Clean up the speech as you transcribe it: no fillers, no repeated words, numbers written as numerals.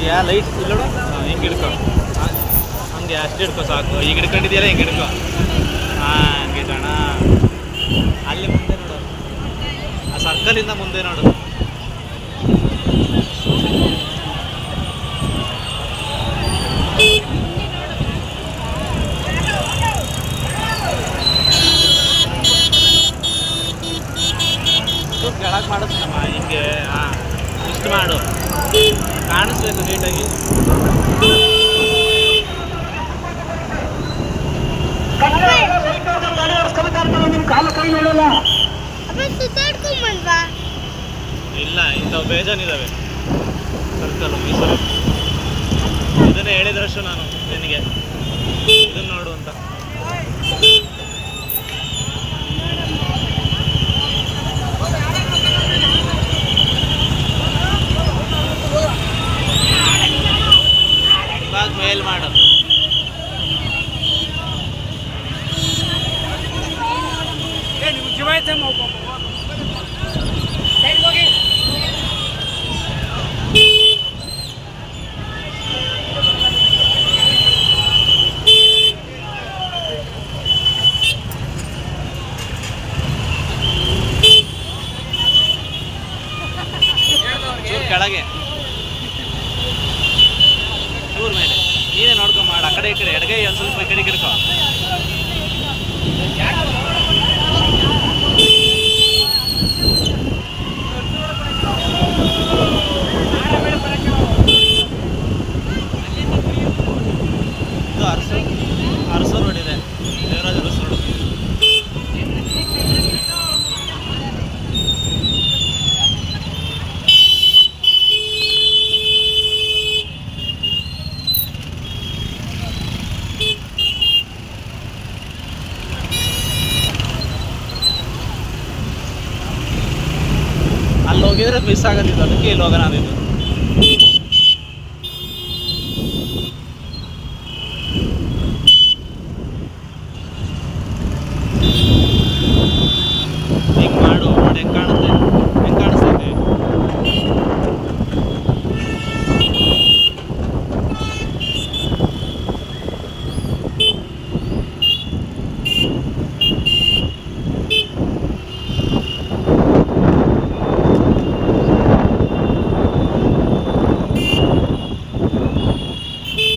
ಯಾ light ಇಲ್ಲ ಹಿಂಗೆ ಹಿಡ್ಕೊ ಹಂಗೆ ಅಷ್ಟು ಹಿಡ್ಕೊ ಸಾಕು. ಈಗ ಹಿಡ್ಕೊಂಡಿದ್ಯಲ್ಲ ಹಿಂಗೆ ಹಿಡ್ಕೊ. ಹಾಂ ಹಂಗೆ ಕಣ. ಅಲ್ಲಿ ಮುಂದೆ ನೋಡು, ಆ ಸರ್ಕಲಿಂದ ಮುಂದೆ ನೋಡು. ಕೆಳಗೆ ಮಾಡಿಸ್ನಮ್ಮ ಹಿಂಗೆ. ಹಾಂ ಇಷ್ಟು ಮಾಡು, ಕಾಣಿಸ್ಬೇಕು ನೀಟಾಗಿ. ಇಲ್ಲ, ಇಂಥವು ಬೇಜಾನಿದ್ದಾವೆ ಸರ್ಕಲ್ಲು ಮೈಸೂರು. ಇದನ್ನೇ ಹೇಳಿದ್ರಷ್ಟು ನಾನು ನಿನಗೆ, ಇದನ್ನು ನೋಡು ಅಂತ. ಇವಾಗ ಮೇಲ್ ಮಾಡು. ಚೂರು ಕೆಳಗೆ, ಚೂರು ಮೇಲೆ. ನೀನೇ ನೋಡ್ಕೊ ಮಾಡು. ಆ ಕಡೆ ಈ ಕಡೆ ಎಡಗೈ ಒಂದು ಸ್ವಲ್ಪ ಈ ಕಡೆ ಹಿಡ್ಕೊ. ಇದು ಅರಸೂರು ರೋಡ್ ಇದೆ, ದೇವರಾಜ ಅರಸು ರೋಡ್. ಅಲ್ಲಿ ಹೋಗಿದ್ರೆ ಮಿಸ್ ಆಗೋದಿತ್ತು, ಅದಕ್ಕೆ ಇಲ್ಲಿ ಹೋಗೋಣ ಅಂದಿದ್ದು.